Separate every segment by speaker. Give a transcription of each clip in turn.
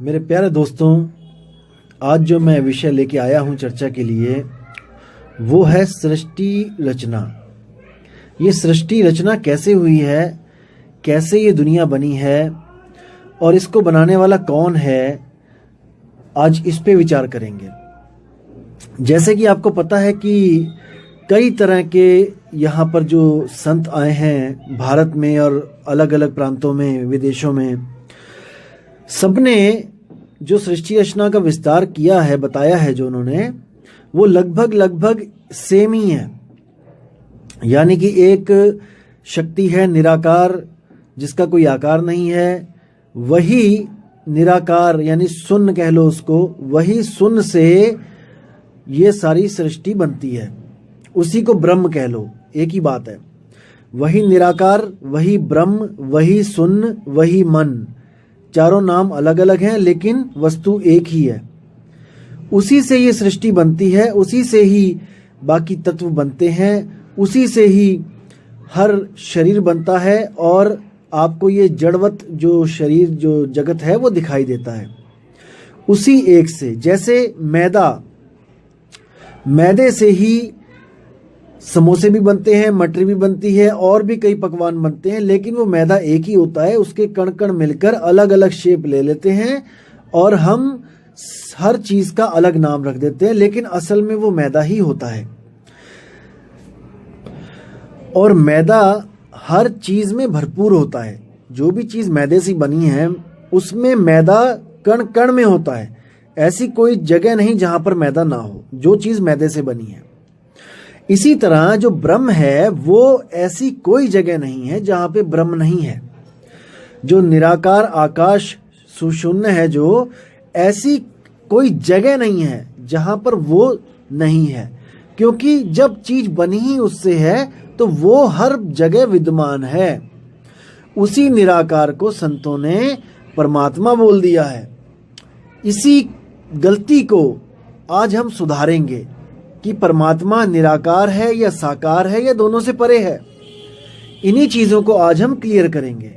Speaker 1: मेरे प्यारे दोस्तों, आज जो मैं विषय लेके आया हूँ चर्चा के लिए वो है सृष्टि रचना। ये सृष्टि रचना कैसे हुई है, कैसे ये दुनिया बनी है और इसको बनाने वाला कौन है, आज इस पे विचार करेंगे। जैसे कि आपको पता है कि कई तरह के यहाँ पर जो संत आए हैं भारत में और अलग अलग प्रांतों में, विदेशों में, सबने जो सृष्टि रचना का विस्तार किया है, बताया है जो उन्होंने, वो लगभग लगभग सेम ही है। यानी कि एक शक्ति है निराकार, जिसका कोई आकार नहीं है, वही निराकार यानी शून्य कह लो उसको, वही शून्य से ये सारी सृष्टि बनती है। उसी को ब्रह्म कह लो, एक ही बात है। वही निराकार, वही ब्रह्म, वही शून्य, वही मन, चारों नाम अलग अलग हैं लेकिन वस्तु एक ही है। उसी से ये सृष्टि बनती है, उसी से ही बाकी तत्व बनते हैं, उसी से ही हर शरीर बनता है और आपको ये जड़वत जो शरीर, जो जगत है, वो दिखाई देता है उसी एक से। जैसे मैदे से ही समोसे भी बनते हैं, मटरी भी बनती है और भी कई पकवान बनते हैं, लेकिन वो मैदा एक ही होता है। उसके कण कण मिलकर अलग अलग शेप ले लेते हैं और हम हर चीज का अलग नाम रख देते हैं, लेकिन असल में वो मैदा ही होता है। और मैदा हर चीज में भरपूर होता है। जो भी चीज मैदे से बनी है उसमें मैदा कण कण में होता है। ऐसी कोई जगह नहीं जहां पर मैदा ना हो, जो चीज मैदे से बनी है। इसी तरह जो ब्रह्म है वो ऐसी कोई जगह नहीं है जहां पे ब्रह्म नहीं है। जो निराकार आकाश सुशून्य है, जो ऐसी कोई जगह नहीं है जहां पर वो नहीं है, क्योंकि जब चीज बनी ही उससे है तो वो हर जगह विद्यमान है। उसी निराकार को संतों ने परमात्मा बोल दिया है। इसी गलती को आज हम सुधारेंगे कि परमात्मा निराकार है या साकार है या दोनों से परे है। इन्हीं चीजों को आज हम क्लियर करेंगे।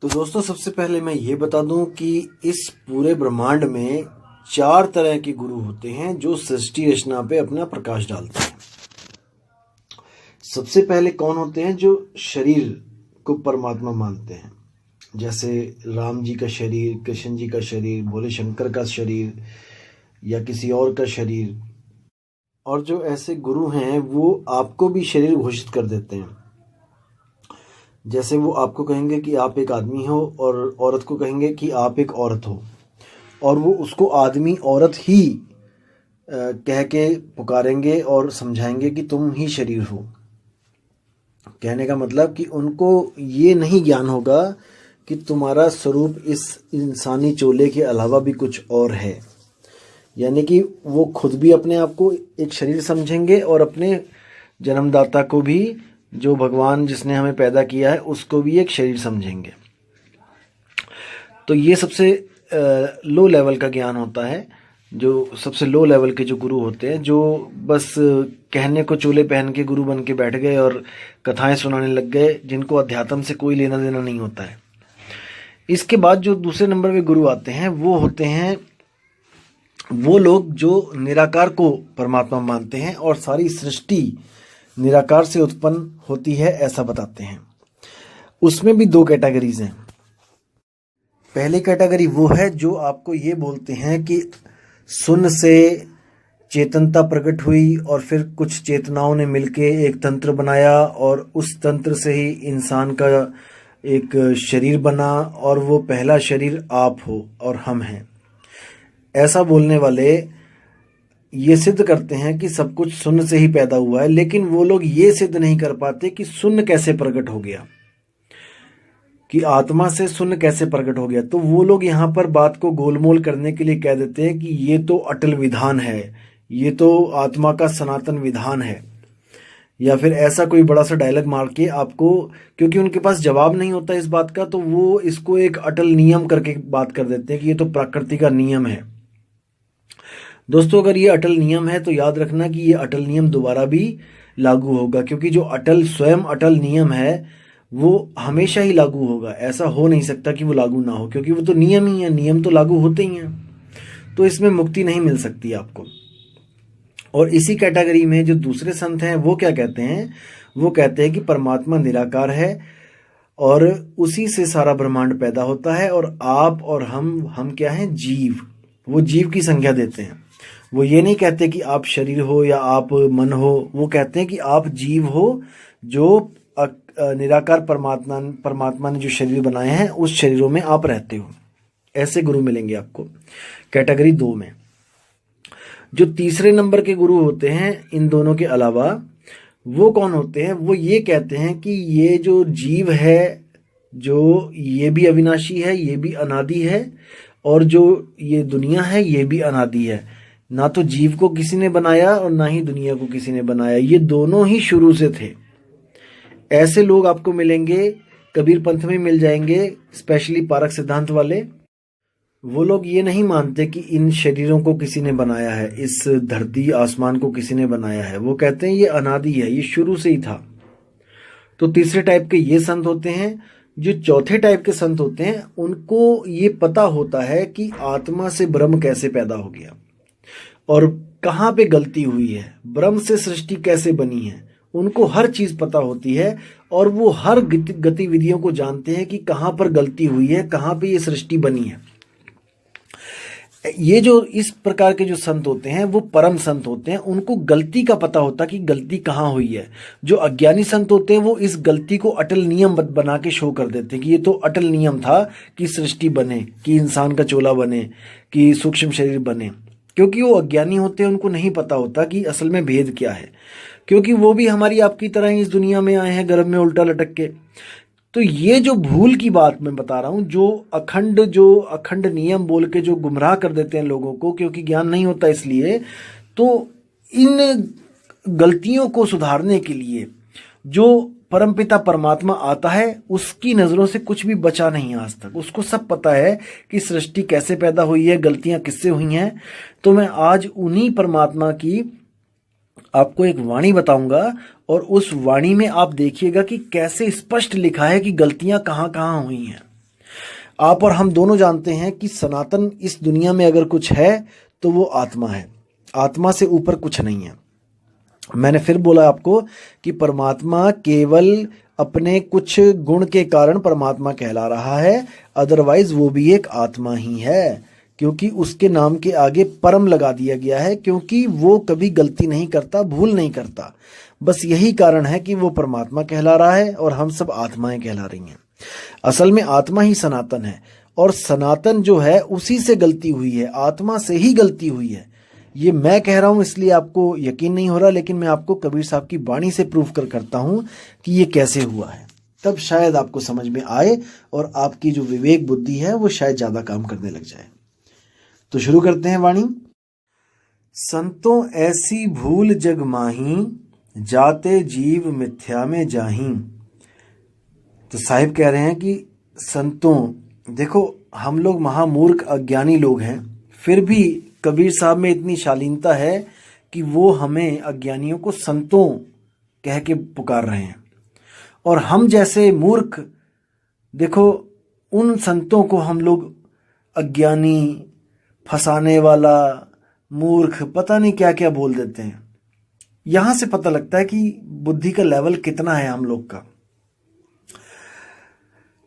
Speaker 1: तो दोस्तों, सबसे पहले मैं ये बता दूं कि इस पूरे ब्रह्मांड में 4 तरह के गुरु होते हैं जो सृष्टि रचना पे अपना प्रकाश डालते हैं। सबसे पहले कौन होते हैं? जो शरीर को परमात्मा मानते हैं, जैसे राम जी का शरीर, कृष्ण जी का शरीर, भोले शंकर का शरीर या किसी और का शरीर। और जो ऐसे गुरु हैं वो आपको भी शरीर घोषित कर देते हैं। जैसे वो आपको कहेंगे कि आप एक आदमी हो और औरत को कहेंगे कि आप एक औरत हो, और वो उसको आदमी औरत ही कह के पुकारेंगे और समझाएंगे कि तुम ही शरीर हो। कहने का मतलब कि उनको ये नहीं ज्ञान होगा कि तुम्हारा स्वरूप इस इंसानी चोले के अलावा भी कुछ और है। यानी कि वो खुद भी अपने आप को एक शरीर समझेंगे और अपने जन्मदाता को भी, जो भगवान जिसने हमें पैदा किया है, उसको भी एक शरीर समझेंगे। तो ये सबसे लो लेवल का ज्ञान होता है। जो सबसे लो लेवल के जो गुरु होते हैं, जो बस कहने को चोले पहन के गुरु बन के बैठ गए और कथाएं सुनाने लग गए, जिनको अध्यात्म से कोई लेना देना नहीं होता है। इसके बाद जो दूसरे नंबर पे गुरु आते हैं वो होते हैं वो लोग जो निराकार को परमात्मा मानते हैं और सारी सृष्टि निराकार से उत्पन्न होती है, ऐसा बताते हैं। उसमें भी 2 कैटेगरीज हैं। पहली कैटेगरी वो है जो आपको ये बोलते हैं कि शून्य से चेतनता प्रकट हुई और फिर कुछ चेतनाओं ने मिलके एक तंत्र बनाया और उस तंत्र से ही इंसान का एक शरीर बना और वो पहला शरीर आप हो और हम हैं। ऐसा बोलने वाले ये सिद्ध करते हैं कि सब कुछ शून्य से ही पैदा हुआ है, लेकिन वो लोग ये सिद्ध नहीं कर पाते कि शून्य कैसे प्रकट हो गया, कि आत्मा से शून्य कैसे प्रकट हो गया। तो वो लोग यहाँ पर बात को गोलमोल करने के लिए कह देते हैं कि ये तो अटल विधान है, ये तो आत्मा का सनातन विधान है, या फिर ऐसा कोई बड़ा सा डायलॉग मार के आपको, क्योंकि उनके पास जवाब नहीं होता इस बात का, तो वो इसको एक अटल नियम करके बात कर देते हैं कि ये तो प्रकृति का नियम है। दोस्तों, अगर ये अटल नियम है तो याद रखना कि ये अटल नियम दोबारा भी लागू होगा, क्योंकि जो अटल स्वयं अटल नियम है वो हमेशा ही लागू होगा। ऐसा हो नहीं सकता कि वो लागू ना हो, क्योंकि वो तो नियम ही है, नियम तो लागू होते ही हैं। तो इसमें मुक्ति नहीं मिल सकती आपको। और इसी कैटेगरी में जो दूसरे संत हैं वो क्या कहते हैं, वो कहते हैं कि परमात्मा निराकार है और उसी से सारा ब्रह्मांड पैदा होता है, और आप और हम क्या हैं, जीव। वो जीव की संज्ञा देते हैं। वो ये नहीं कहते कि आप शरीर हो या आप मन हो, वो कहते हैं कि आप जीव हो जो निराकार परमात्मा ने जो शरीर बनाए हैं उस शरीरों में आप रहते हो। ऐसे गुरु मिलेंगे आपको कैटेगरी 2 में। जो तीसरे नंबर के गुरु होते हैं इन दोनों के अलावा, वो कौन होते हैं, वो ये कहते हैं कि ये जो जीव है, जो ये भी अविनाशी है, ये भी अनादि है, और जो ये दुनिया है ये भी अनादि है। ना तो जीव को किसी ने बनाया और ना ही दुनिया को किसी ने बनाया, ये दोनों ही शुरू से थे। ऐसे लोग आपको मिलेंगे कबीर पंथ में मिल जाएंगे, स्पेशली पारक सिद्धांत वाले। वो लोग ये नहीं मानते कि इन शरीरों को किसी ने बनाया है, इस धरती आसमान को किसी ने बनाया है। वो कहते हैं ये अनादि है, ये शुरू से ही था। तो तीसरे टाइप के ये संत होते हैं। जो चौथे टाइप के संत होते हैं उनको ये पता होता है कि आत्मा से ब्रह्म कैसे पैदा हो गया और कहाँ पे गलती हुई है, ब्रह्म से सृष्टि कैसे बनी है। उनको हर चीज पता होती है और वो हर गतिविधियों को जानते हैं कि कहाँ पर गलती हुई है, कहाँ पे ये सृष्टि बनी है। ये जो इस प्रकार के जो संत होते हैं वो परम संत होते हैं। उनको गलती का पता होता कि गलती कहाँ हुई है। जो अज्ञानी संत होते हैं वो इस गलती को अटल नियम बना के शो कर देते हैं कि ये तो अटल नियम था कि सृष्टि बने, कि इंसान का चोला बने, कि सूक्ष्म शरीर बने। क्योंकि वो अज्ञानी होते हैं, उनको नहीं पता होता कि असल में भेद क्या है, क्योंकि वो भी हमारी आपकी तरह ही इस दुनिया में आए हैं गर्भ में उल्टा लटक के। तो ये जो भूल की बात मैं बता रहा हूँ, जो अखंड नियम बोल के जो गुमराह कर देते हैं लोगों को, क्योंकि ज्ञान नहीं होता इसलिए। तो इन गलतियों को सुधारने के लिए जो परमपिता परमात्मा आता है उसकी नज़रों से कुछ भी बचा नहीं आज तक। उसको सब पता है कि सृष्टि कैसे पैदा हुई है, गलतियां किससे हुई हैं। तो मैं आज उन्हीं परमात्मा की आपको एक वाणी बताऊंगा और उस वाणी में आप देखिएगा कि कैसे स्पष्ट लिखा है कि गलतियां कहाँ कहाँ हुई हैं। आप और हम दोनों जानते हैं कि सनातन इस दुनिया में अगर कुछ है तो वो आत्मा है। आत्मा से ऊपर कुछ नहीं है। मैंने फिर बोला आपको कि परमात्मा केवल अपने कुछ गुण के कारण परमात्मा कहला रहा है, अदरवाइज वो भी एक आत्मा ही है, क्योंकि उसके नाम के आगे परम लगा दिया गया है, क्योंकि वो कभी गलती नहीं करता, भूल नहीं करता। बस यही कारण है कि वो परमात्मा कहला रहा है और हम सब आत्माएं कहला रही हैं। असल में आत्मा ही सनातन है, और सनातन जो है उसी से गलती हुई है, आत्मा से ही गलती हुई है। ये मैं कह रहा हूं इसलिए आपको यकीन नहीं हो रहा, लेकिन मैं आपको कबीर साहब की वाणी से प्रूफ करता हूं कि ये कैसे हुआ है। तब शायद आपको समझ में आए और आपकी जो विवेक बुद्धि है वो शायद ज्यादा काम करने लग जाए। तो शुरू करते हैं वाणी। संतों ऐसी भूल जग माही, जाते जीव मिथ्या में जाही। तो साहिब कह रहे हैं कि संतों, देखो हम लोग महामूर्ख अज्ञानी लोग हैं, फिर भी कबीर साहब में इतनी शालीनता है कि वो हमें अज्ञानियों को संतों कह के पुकार रहे हैं। और हम जैसे मूर्ख, देखो उन संतों को हम लोग अज्ञानी, फंसाने वाला, मूर्ख, पता नहीं क्या क्या बोल देते हैं। यहां से पता लगता है कि बुद्धि का लेवल कितना है हम लोग का।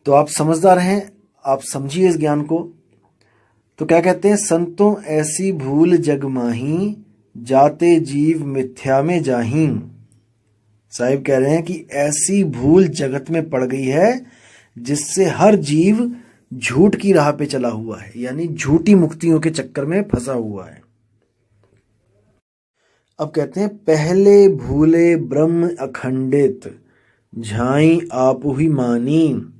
Speaker 1: तो आप समझदार हैं, आप समझिए इस ज्ञान को। तो क्या कहते हैं, संतों ऐसी भूल जग माही, जाते जीव मिथ्या में जाही। साहिब कह रहे हैं कि ऐसी भूल जगत में पड़ गई है जिससे हर जीव झूठ की राह पे चला हुआ है, यानी झूठी मुक्तियों के चक्कर में फंसा हुआ है। अब कहते हैं, पहले भूले ब्रह्म अखंडित, झाई आपु ही मानी।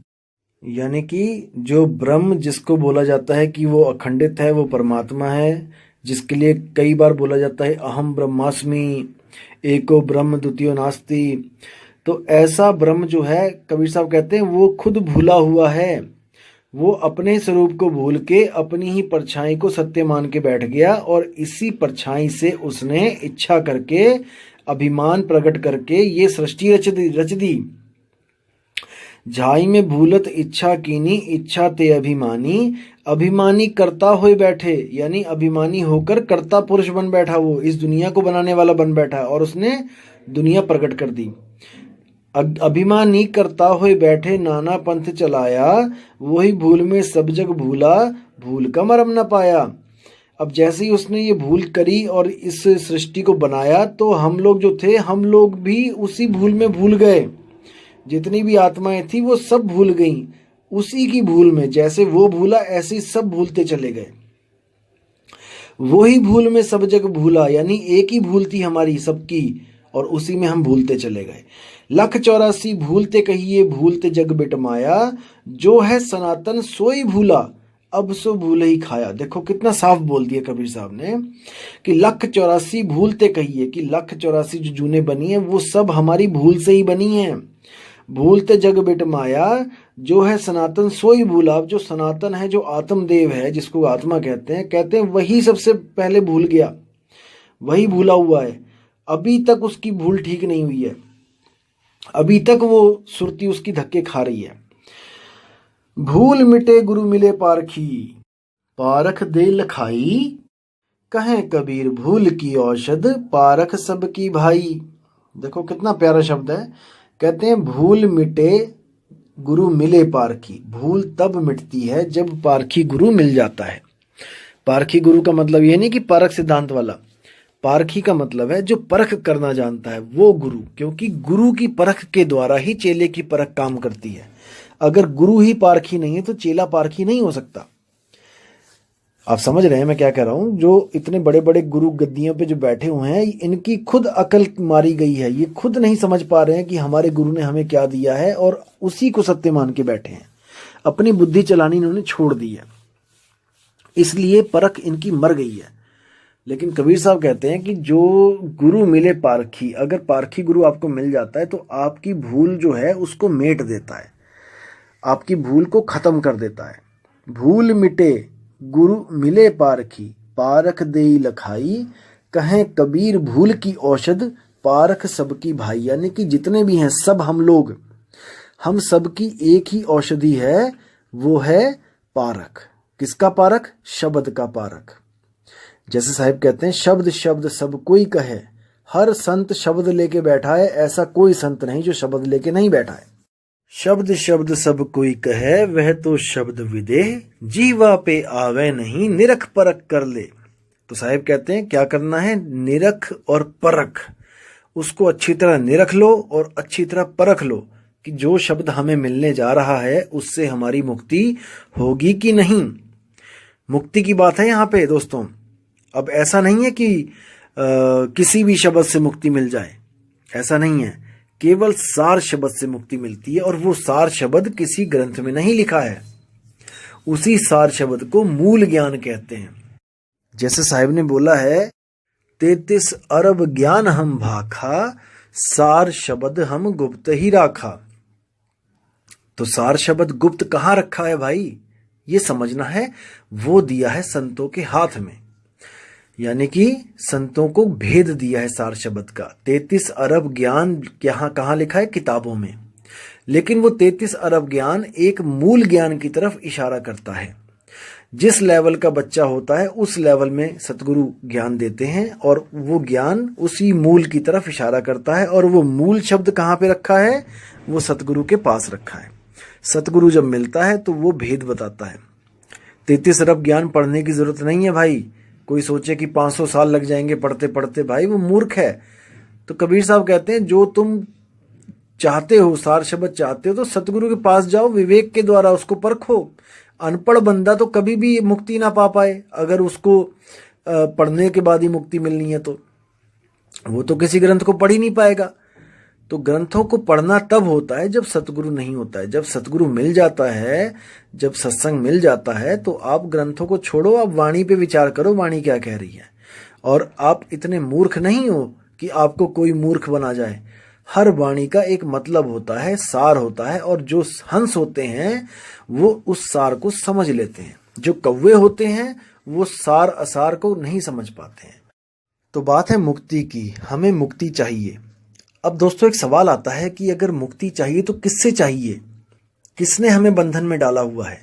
Speaker 1: यानी कि जो ब्रह्म जिसको बोला जाता है कि वो अखंडित है, वो परमात्मा है, जिसके लिए कई बार बोला जाता है अहम ब्रह्मास्मि, एको ब्रह्म द्वितीयो नास्ति। तो ऐसा ब्रह्म जो है, कबीर साहब कहते हैं वो खुद भूला हुआ है। वो अपने स्वरूप को भूल के अपनी ही परछाई को सत्य मान के बैठ गया, और इसी परछाई से उसने इच्छा करके, अभिमान प्रकट करके ये सृष्टि रच दी। झाई में भूलत इच्छा कीनी, इच्छा ते अभिमानी, अभिमानी करता हुए बैठे, यानी अभिमानी होकर कर्ता पुरुष बन बैठा, वो इस दुनिया को बनाने वाला बन बैठा और उसने दुनिया प्रकट कर दी। अभिमानी करता हुए बैठे, नाना पंथ चलाया, वही भूल में सब जग भूला, भूल का मरम न पाया। अब जैसे ही उसने ये भूल करी और इस सृष्टि को बनाया, तो हम लोग जो थे, हम लोग भी उसी भूल में भूल गए। जितनी भी आत्माएं थी वो सब भूल गईं उसी की भूल में। जैसे वो भूला ऐसे ही सब भूलते चले गए। वही भूल में सब जग भूला, यानी एक ही भूल थी हमारी सबकी और उसी में हम भूलते चले गए। 184 भूलते कहिए, भूलते जग बिटमाया, जो है सनातन सोई भूला, अब सो भूल ही खाया। देखो कितना साफ बोल दिया कबीर साहब ने कि 184 भूलते कहिए, कि 184 जो जूने बनी है वो सब हमारी भूल से ही बनी है। भूलते जग बिट माया, जो है सनातन सोई भूला। अब जो सनातन है, जो आत्मदेव है, जिसको आत्मा कहते हैं वही सबसे पहले भूल गया, वही भूला हुआ है। अभी तक उसकी भूल ठीक नहीं हुई है, अभी तक वो सुरती उसकी धक्के खा रही है। भूल मिटे गुरु मिले पारखी, पारख दे लखाई, कहें कबीर भूल की औषध, पारख सबकी भाई। देखो कितना प्यारा शब्द है। कहते हैं भूल मिटे गुरु मिले पारखी। भूल तब मिटती है जब पारखी गुरु मिल जाता है। पारखी गुरु का मतलब ये नहीं कि परख सिद्धांत वाला, पारखी का मतलब है जो परख करना जानता है वो गुरु, क्योंकि गुरु की परख के द्वारा ही चेले की परख काम करती है। अगर गुरु ही पारखी नहीं है तो चेला पारखी नहीं हो सकता। आप समझ रहे हैं मैं क्या कह रहा हूं। जो इतने बड़े बड़े गुरु गद्दियों पे जो बैठे हुए हैं, इनकी खुद अकल मारी गई है। ये खुद नहीं समझ पा रहे हैं कि हमारे गुरु ने हमें क्या दिया है और उसी को सत्य मान के बैठे हैं। अपनी बुद्धि चलानी इन्होंने छोड़ दी है, इसलिए परख इनकी मर गई है। लेकिन कबीर साहब कहते हैं कि जो गुरु मिले पारखी, अगर पारखी गुरु आपको मिल जाता है तो आपकी भूल जो है उसको मेट देता है, आपकी भूल को खत्म कर देता है। भूल मिटे गुरु मिले पारखी, पारख देई लखाई, कहें कबीर भूल की औषध, पारख सबकी भाई। यानी कि जितने भी हैं सब हम लोग, हम सबकी एक ही औषधि है, वो है पारख। किसका पारख? शब्द का पारख। जैसे साहिब कहते हैं, शब्द शब्द सब कोई कहे, हर संत शब्द लेके बैठा है, ऐसा कोई संत नहीं जो शब्द लेके नहीं बैठा है। शब्द शब्द सब कोई कहे, वह तो शब्द विदेह, जीवा पे आवे नहीं, निरख परख कर ले। तो साहिब कहते हैं क्या करना है? निरख और परख, उसको अच्छी तरह निरख लो और अच्छी तरह परख लो कि जो शब्द हमें मिलने जा रहा है उससे हमारी मुक्ति होगी कि नहीं। मुक्ति की बात है यहाँ पे दोस्तों। अब ऐसा नहीं है कि किसी भी शब्द से मुक्ति मिल जाए, ऐसा नहीं है। केवल सार शब्द से मुक्ति मिलती है और वो सार शब्द किसी ग्रंथ में नहीं लिखा है। उसी सार शब्द को मूल ज्ञान कहते हैं। जैसे साहिब ने बोला है, 33 अरब ज्ञान हम भाखा, सार शब्द हम गुप्त ही राखा। तो सार शब्द गुप्त कहाँ रखा है भाई? ये समझना है। वो दिया है संतों के हाथ में, यानी कि संतों को भेद दिया है सार शब्द का। 33 अरब ज्ञान कहाँ लिखा है? किताबों में। लेकिन वो 33 अरब ज्ञान एक मूल ज्ञान की तरफ इशारा करता है। जिस लेवल का बच्चा होता है उस लेवल में सतगुरु ज्ञान देते हैं और वो ज्ञान उसी मूल की तरफ इशारा करता है। और वो मूल शब्द कहाँ पे रखा है? वो सतगुरु के पास रखा है। सतगुरु जब मिलता है तो वो भेद बताता है। 33 अरब ज्ञान पढ़ने की जरूरत नहीं है भाई। कोई सोचे कि 500 साल लग जाएंगे पढ़ते पढ़ते, भाई वो मूर्ख है। तो कबीर साहब कहते हैं जो तुम चाहते हो, सार शब्द चाहते हो, तो सतगुरु के पास जाओ, विवेक के द्वारा उसको परखो। अनपढ़ बंदा तो कभी भी मुक्ति ना पा पाए। अगर उसको पढ़ने के बाद ही मुक्ति मिलनी है तो वो तो किसी ग्रंथ को पढ़ ही नहीं पाएगा। तो ग्रंथों को पढ़ना तब होता है जब सतगुरु नहीं होता है। जब सतगुरु मिल जाता है, जब सत्संग मिल जाता है, तो आप ग्रंथों को छोड़ो, आप वाणी पे विचार करो, वाणी क्या कह रही है। और आप इतने मूर्ख नहीं हो कि आपको कोई मूर्ख बना जाए। हर वाणी का एक मतलब होता है, सार होता है, और जो हंस होते हैं वो उस सार को समझ लेते हैं। जो कौवे होते हैं वो सार असार को नहीं समझ पाते हैं। तो बात है मुक्ति की, हमें मुक्ति चाहिए। अब दोस्तों एक सवाल आता है कि अगर मुक्ति चाहिए तो किससे चाहिए? किसने हमें बंधन में डाला हुआ है?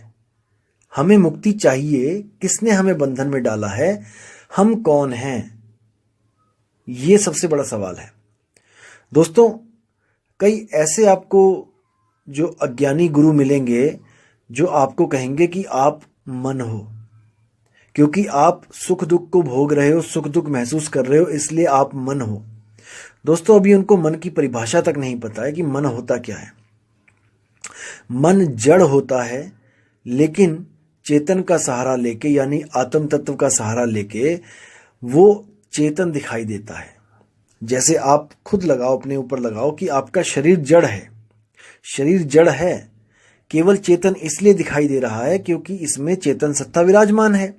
Speaker 1: हमें मुक्ति चाहिए, किसने हमें बंधन में डाला है? हम कौन हैं? ये सबसे बड़ा सवाल है दोस्तों। कई ऐसे आपको जो अज्ञानी गुरु मिलेंगे जो आपको कहेंगे कि आप मन हो, क्योंकि आप सुख दुख को भोग रहे हो, सुख दुख महसूस कर रहे हो, इसलिए आप मन हो। दोस्तों अभी उनको मन की परिभाषा तक नहीं पता है कि मन होता क्या है। मन जड़ होता है, लेकिन चेतन का सहारा लेके, यानी आत्म तत्व का सहारा लेके वो चेतन दिखाई देता है। जैसे आप खुद लगाओ, अपने ऊपर लगाओ कि आपका शरीर जड़ है। शरीर जड़ है, केवल चेतन इसलिए दिखाई दे रहा है क्योंकि इसमें चेतन सत्ता विराजमान है।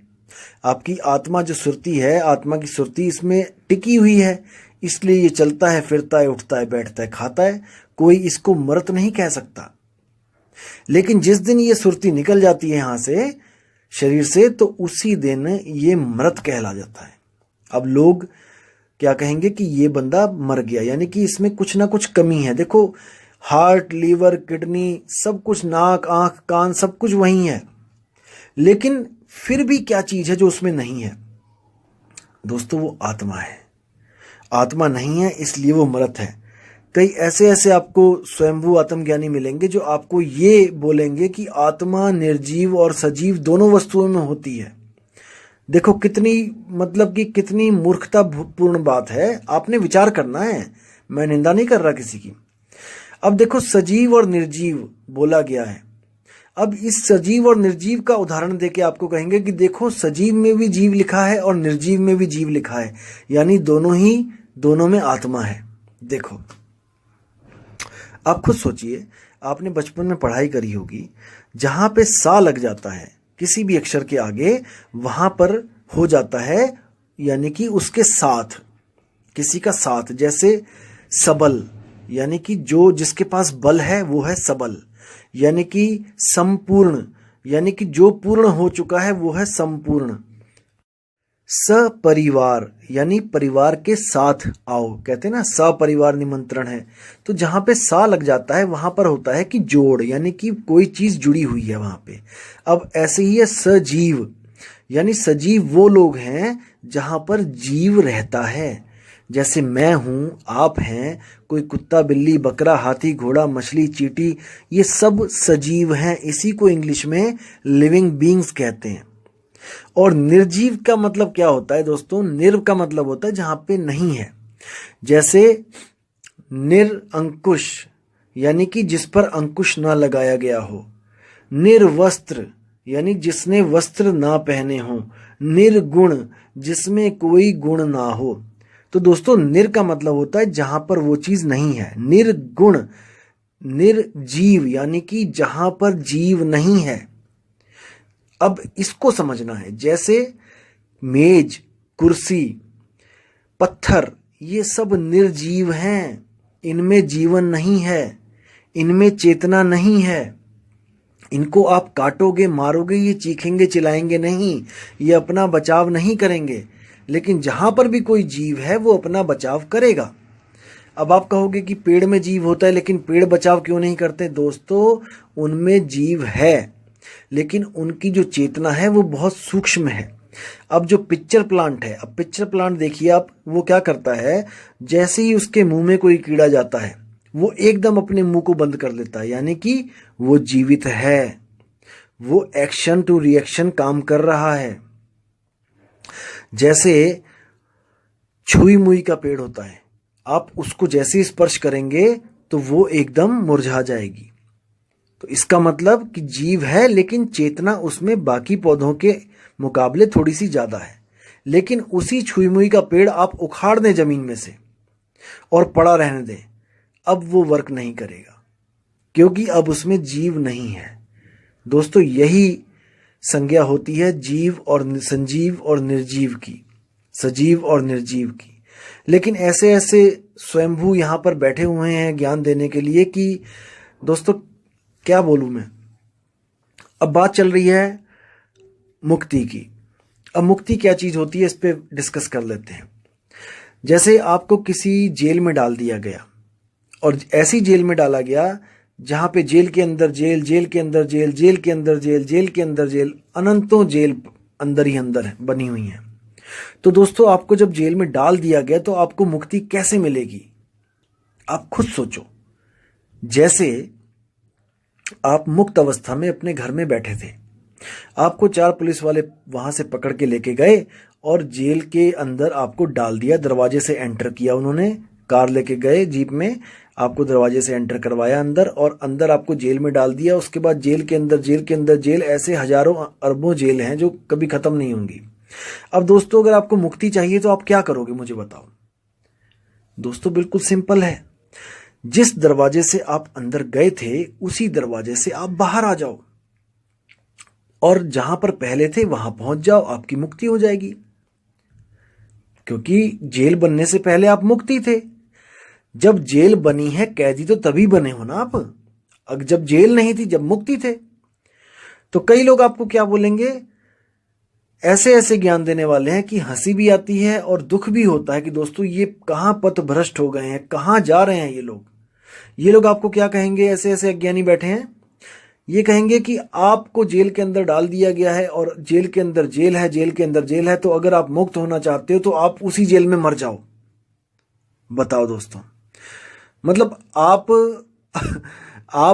Speaker 1: आपकी आत्मा जो सुरती है, आत्मा की सुरती इसमें टिकी हुई है, इसलिए ये चलता है, फिरता है, उठता है, बैठता है, खाता है। कोई इसको मृत नहीं कह सकता। लेकिन जिस दिन ये सुरती निकल जाती है यहां से, शरीर से, तो उसी दिन ये मृत कहला जाता है। अब लोग क्या कहेंगे कि ये बंदा मर गया, यानी कि इसमें कुछ ना कुछ कमी है। देखो हार्ट, लीवर, किडनी, सब कुछ, नाक, आंख, कान, सब कुछ वही है, लेकिन फिर भी क्या चीज है जो उसमें नहीं है? दोस्तों वो आत्मा है। आत्मा नहीं है इसलिए वो मृत है। कई ऐसे आपको स्वयंभू आत्मज्ञानी मिलेंगे जो आपको ये बोलेंगे कि आत्मा निर्जीव और सजीव दोनों वस्तुओं में होती है। देखो कितनी, मतलब कि कितनी मूर्खतापूर्ण बात है। आपने विचार करना है, मैं निंदा नहीं कर रहा किसी की। अब देखो सजीव और निर्जीव बोला गया है। अब इस सजीव और निर्जीव का उदाहरण देके आपको कहेंगे कि देखो सजीव में भी जीव लिखा है और निर्जीव में भी जीव लिखा है, यानी दोनों में आत्मा है। देखो आप खुद सोचिए, आपने बचपन में पढ़ाई करी होगी, जहां पे सा लग जाता है किसी भी अक्षर के आगे, वहां पर हो जाता है, यानी कि उसके साथ, किसी का साथ। जैसे सबल, यानी कि जो जिसके पास बल है वो है सबल, यानी कि संपूर्ण, यानी कि जो पूर्ण हो चुका है वो है संपूर्ण। सपरिवार, यानी परिवार के साथ आओ, कहते हैं ना सपरिवार निमंत्रण है। तो जहां पे सा लग जाता है वहां पर होता है कि जोड़, यानी कि कोई चीज जुड़ी हुई है वहां पे। अब ऐसे ही है सजीव, यानी सजीव वो लोग हैं जहां पर जीव रहता है। जैसे मैं हूं, आप हैं, कोई कुत्ता, बिल्ली, बकरा, हाथी, घोड़ा, मछली, चींटी, ये सब सजीव हैं। इसी को इंग्लिश में लिविंग बीइंग्स कहते हैं। और निर्जीव का मतलब क्या होता है दोस्तों? निर्व का मतलब होता है जहां पे नहीं है। जैसे निरअंकुश, यानी कि जिस पर अंकुश ना लगाया गया हो। निर्वस्त्र, यानी जिसने वस्त्र ना पहने हो। निर्गुण, जिसमें कोई गुण ना हो। तो दोस्तों निर का मतलब होता है जहां पर वो चीज नहीं है। निर्गुण, निर्जीव, यानी कि जहां पर जीव नहीं है। अब इसको समझना है। जैसे मेज, कुर्सी, पत्थर, ये सब निर्जीव हैं, इनमें जीवन नहीं है, इनमें चेतना नहीं है। इनको आप काटोगे, मारोगे, ये चीखेंगे, चिल्लाएंगे नहीं, ये अपना बचाव नहीं करेंगे। लेकिन जहां पर भी कोई जीव है वो अपना बचाव करेगा। अब आप कहोगे कि पेड़ में जीव होता है, लेकिन पेड़ बचाव क्यों नहीं करते? दोस्तों उनमें जीव है, लेकिन उनकी जो चेतना है वो बहुत सूक्ष्म है। अब जो पिक्चर प्लांट है, अब पिक्चर प्लांट देखिए आप, वो क्या करता है, जैसे ही उसके मुंह में कोई कीड़ा जाता है वो एकदम अपने मुंह को बंद कर लेता है, यानी कि वो जीवित है, वो एक्शन टू रिएक्शन काम कर रहा है। जैसे छुई मुई का पेड़ होता है, आप उसको जैसे स्पर्श करेंगे तो वो एकदम मुरझा जाएगी। तो इसका मतलब कि जीव है, लेकिन चेतना उसमें बाकी पौधों के मुकाबले थोड़ी सी ज्यादा है। लेकिन उसी छुई मुई का पेड़ आप उखाड़ दें जमीन में से और पड़ा रहने दें, अब वो वर्क नहीं करेगा, क्योंकि अब उसमें जीव नहीं है। दोस्तों यही संज्ञा होती है जीव और संजीव और निर्जीव की, सजीव और निर्जीव की। लेकिन ऐसे स्वयंभू यहां पर बैठे हुए हैं ज्ञान देने के लिए कि दोस्तों क्या बोलूं मैं। अब बात चल रही है मुक्ति की। अब मुक्ति क्या चीज होती है, इस पे डिस्कस कर लेते हैं। जैसे आपको किसी जेल में डाल दिया गया, और ऐसी जेल में डाला गया जहां पे जेल के अंदर जेल, जेल के अंदर जेल, जेल के अंदर जेल, जेल के अंदर जेल, अनंतों जेल अंदर ही अंदर बनी हुई हैं। तो दोस्तों, आपको जब जेल में डाल दिया गया तो आपको मुक्ति कैसे मिलेगी? आप खुद सोचो। जैसे आप मुक्त अवस्था में अपने घर में बैठे थे, आपको 4 पुलिस वाले वहां से पकड़ के लेके गए और जेल के अंदर आपको डाल दिया। दरवाजे से एंटर किया उन्होंने, कार लेके गए जीप में, आपको दरवाजे से एंटर करवाया अंदर और अंदर आपको जेल में डाल दिया। उसके बाद जेल के अंदर जेल के अंदर जेल, ऐसे हजारों अरबों जेल हैं जो कभी खत्म नहीं होंगी। अब दोस्तों, अगर आपको मुक्ति चाहिए तो आप क्या करोगे, मुझे बताओ। दोस्तों, बिल्कुल सिंपल है। जिस दरवाजे से आप अंदर गए थे उसी दरवाजे से आप बाहर आ जाओ और जहां पर पहले थे वहां पहुंच जाओ, आपकी मुक्ति हो जाएगी। क्योंकि जेल बनने से पहले आप मुक्ति थे। जब जेल बनी है, कैदी तो तभी बने हो ना आप। अगर जब जेल नहीं थी, जब मुक्ति थे। तो कई लोग आपको क्या बोलेंगे, ऐसे ऐसे ज्ञान देने वाले हैं कि हंसी भी आती है और दुख भी होता है कि दोस्तों ये कहां पथ भ्रष्ट हो गए हैं, कहां जा रहे हैं ये लोग। ये लोग आपको क्या कहेंगे, ऐसे ऐसे अज्ञानी बैठे हैं, ये कहेंगे कि आपको जेल के अंदर डाल दिया गया है और जेल के अंदर जेल है, जेल के अंदर जेल है, तो अगर आप मुक्त होना चाहते हो तो आप उसी जेल में मर जाओ। बताओ दोस्तों, मतलब आप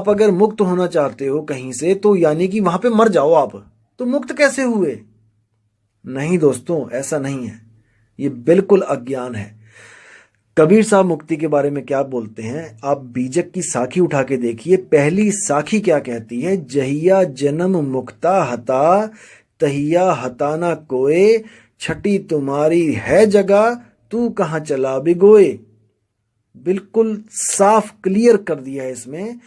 Speaker 1: अगर मुक्त होना चाहते हो कहीं से तो यानी कि वहां पे मर जाओ आप, तो मुक्त कैसे हुए? नहीं दोस्तों, ऐसा नहीं है, ये बिल्कुल अज्ञान है। कबीर साहब मुक्ति के बारे में क्या बोलते हैं, आप बीजक की साखी उठा के देखिए। पहली साखी क्या कहती है, जहिया जन्म मुक्ता हता तहिया हताना कोय, छठी तुम्हारी है जगह तू कहां चला बिगोए। बिल्कुल साफ क्लियर कर दिया है इसमें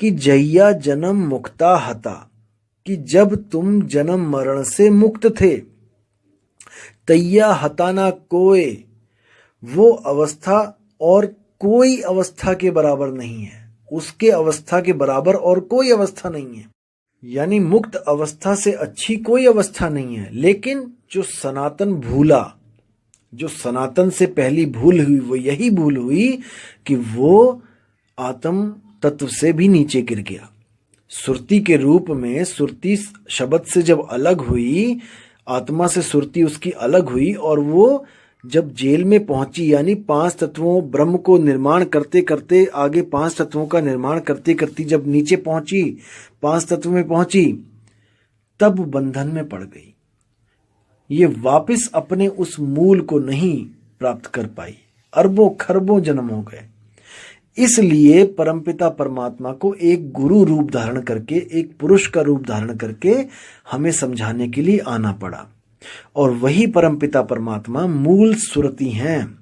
Speaker 1: कि जहिया जन्म मुक्ता हता, कि जब तुम जन्म मरण से मुक्त थे, तैया हताना कोय, वो अवस्था और कोई अवस्था के बराबर नहीं है, उसके अवस्था के बराबर और कोई अवस्था नहीं है। यानी मुक्त अवस्था से अच्छी कोई अवस्था नहीं है। लेकिन जो सनातन भूला, जो सनातन से पहली भूल हुई, वो यही भूल हुई कि वो आत्म तत्व से भी नीचे गिर गया। सुरती के रूप में, सुरती शब्द से जब अलग हुई, आत्मा से सुरती उसकी अलग हुई और वो जब जेल में पहुंची, यानी 5 तत्वों ब्रह्म को निर्माण करते करते, आगे 5 तत्वों का निर्माण करते करते जब नीचे पहुंची, 5 तत्व में पहुंची, तब बंधन में पड़ गई। ये वापस अपने उस मूल को नहीं प्राप्त कर पाई। अरबों खरबों जन्म हो गए। इसलिए परमपिता परमात्मा को एक गुरु रूप धारण करके, एक पुरुष का रूप धारण करके हमें समझाने के लिए आना पड़ा। और वही परमपिता परमात्मा मूल सुरति हैं।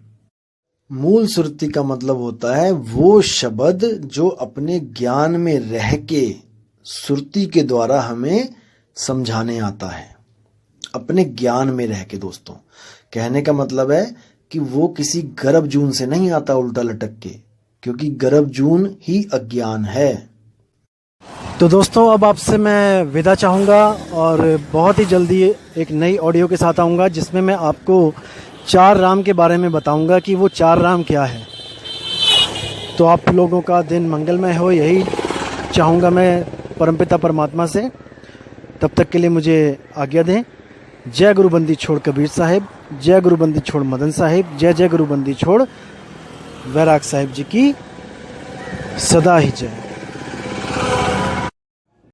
Speaker 1: मूल सुरति का मतलब होता है वो शब्द जो अपने ज्ञान में रह के सुरति के द्वारा हमें समझाने आता है, अपने ज्ञान में रह के। दोस्तों, कहने का मतलब है कि वो किसी गर्भ जून से नहीं आता उल्टा लटक के, क्योंकि गर्भ जून ही अज्ञान है। तो दोस्तों, अब आपसे मैं विदा चाहूँगा और बहुत ही जल्दी एक नई ऑडियो के साथ आऊँगा जिसमें मैं आपको 4 राम के बारे में बताऊँगा कि वो 4 राम क्या है। तो आप लोगों का दिन मंगलमय हो, यही चाहूँगा मैं परमपिता परमात्मा से। तब तक के लिए मुझे आज्ञा दें। जय गुरुबंदी छोड़ कबीर साहिब, जय गुरुबंदी छोड़ मदन साहिब, जय जय गुरुबंदी छोड़ वैराग साहिब जी की सदा ही जय।